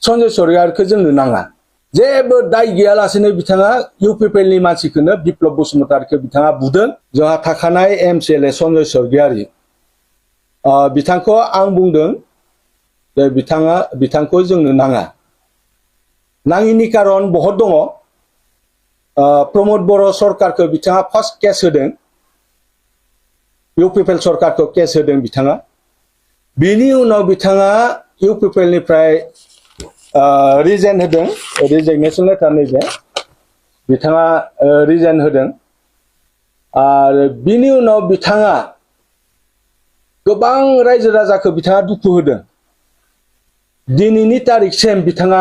सन्जय सरगियारिखौ जोंनो नाङा जेबो दाय गैयालासेनो बिथाङा इउपिपिएलनि मानसिखौनो बिप्लब बसुमतारिखौ बिथाङा बुदों जोंहा थाखानाय एमसिएलए सन्जय सरगियारि बिथांखौ आं बुंदों जे बिथांखौ जोंनो नाङा नाङिनि कारन बहुत दङ प्रमोद बर' सरकारखौ बिथाङा फार्स्ट केस होदों इउपिपिएल सरकारखौ केस होदों बिथाङा बिनि उनाव बिथाङा इउपिपिएलनिफ्राय रिजाइन होदों रिजाइनेसन लेटार नैबे बिथाङा रिजाइन होदों आरो बिनि उनाव बिथाङा गोबां रायजो राजाखौ बिथाङा दुखु होदों दिनैनि तारिखसिम बिथाङा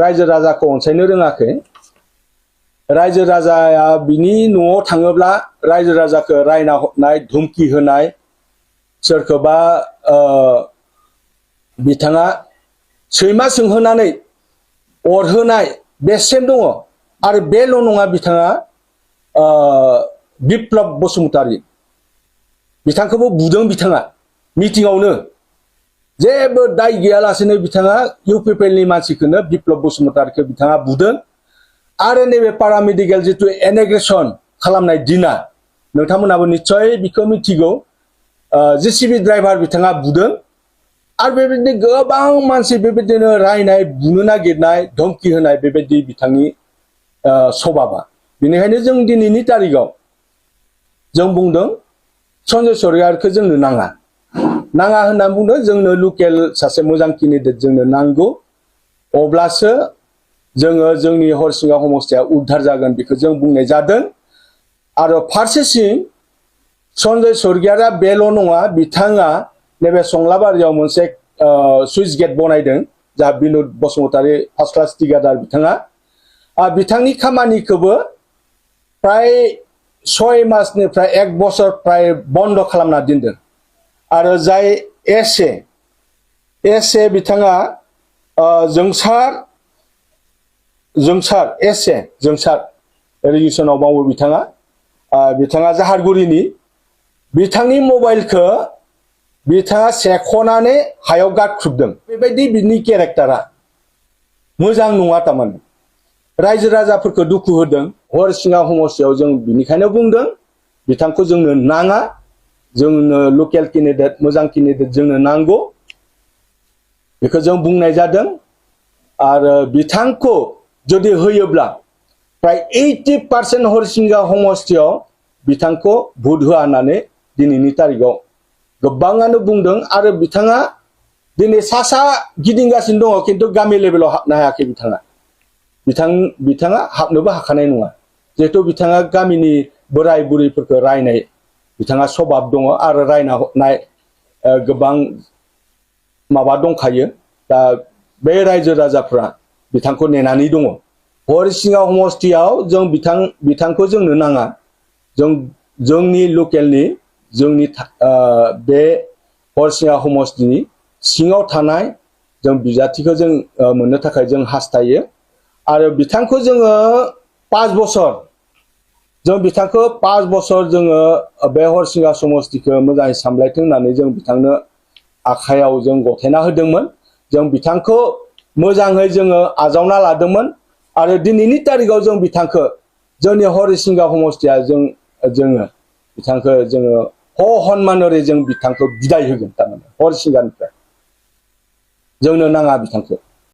रायजो राजाखौ अनसायनो रोङाखै रायजो राजाया बिनि न'आव थाङोब्ला रायजो राजाखौ रायना हरनाय धुमखि होनाय सोरखौबा बिथाङा सैमा सोंहोनानै अरहोनाय बेसिम दङ आरो बेल' नङा बिथाङा बिप्लब बसुमतारि बिथांखौबो बुदों बिथाङा मिटिंआवनो जेबो दाय गैयालासेनो बिथाङा इउपिपिएलनि मानसिखौनो बिप्लब बसुमतारिखौ बिथाङा बुदों आरो नैबे पारामेडिकेल जितु इन'ग्रेसन खालामनाय दिना नोंथांमोनाबो निश्चय बिखौ मिथिगौ जेसिबि ड्राइभार बिथाङा बुदों आरो बेबायदिनो गोबां मानसि बेबायदिनो रायनाय बुनो नागिरनाय धमकी होनाय बेबायदि बिथांनि सभाबा बेनिखायनो जों दिनैनि तारिखाव जों बुंदों सन्जय सरगियारिखौ जोंनो नाङा होनना बुंदों जोंनो लकेल सासे मोजां केन्डिडेट जोंनो नांगौ अब्लासो जोङो जोंनि हरिसिंगा समस्थिया उद्धार जागोन बेखौ जों बुंनाय जादों आरो फारसेथिं सन्जय सरगियारिया बेल' नङा बिथाङा नैबे संलाबारियाव मोनसे सुइस गेट बनायदों जा बिनुद बसुमतारि फार्स्ट क्लास टिकेटार बिथाङा बिथांनि खामानिखौबो प्राय 6 मासनिफ्राय 1 बोसोर प्राय बन्द खालामना दोनदों आरो जाय एसे बिथाङा जोंसार रेजिस्ट्रेसनाव मावो बिथाङा जाहारगुरिनि बिथांनि मबाइलखौ बिथाङा सेख'नानै हायाव गारख्रुबदों बेबायदि बिनि केरेक्टारा मोजां नङा थारमाने रायजो राजाफोरखौ दुखु होदों हरिसिंगा समस्थियाव जों बिनिखायनो बुंदों बिथांखौ जोंनो नाङा जोंनो लकेल केन्डिडेट मोजां केन्डिडेट जोंनो नांगौ बेखौ जों बुंनाय जादों आरो बिथांखौ जुदि होयोब्ला प्राय 80% हरिसिंगा समस्थियाव बिथांखौ भोट होआ होननानै दिनैनि तारिखाव गोबाङानो बुंदों आरो बिथाङा दिनै सा गिदिंगासिनो दङ खिन्थु गामि लेभेलाव हाबनो हायाखै बिथाङा हाबनोबो हाखानाय नङा जिहेतु बिथाङा गामिनि बोराय बुरैफोरखौ रायनाय बिथाङा सभाब दङ आरो रायना हरनाय गोबां माबा दंखायो दा बे रायजो राजाफ्रा बिथांखौ नेनानै दङ हरिसिंगा समस्थियाव जों बिथांखौ जोंनो नाङा जोंनि लकेलनि जोंनि बे हरिसिंगा समस्थिनि सिङाव थानाय जों बिजाथिखौ जों मोननो थाखाय जों हास्थायो आरो बिथांखौ जोङो 5 बोसोर जों बिथांखौ 5 बोसोर जोङो बे हरिसिंगा समस्थिखौ मोजाङै सामलायथों होननानै जों बिथांनो आखायाव जों गथायना होदोंमोन जों बिथांखौ मोजाङै जोङो आजावना लादोंमोन आरो दिनैनि तारिखाव जों बिथांखौ जोंनि हरिसिंगा समस्थिया जोङो बिथांखौ जोङो हनमानरै जों बिथांखौ बिदाय होगोन थारमाने हरिसिंगानिफ्राय जोंनो नाङा बिथांखौ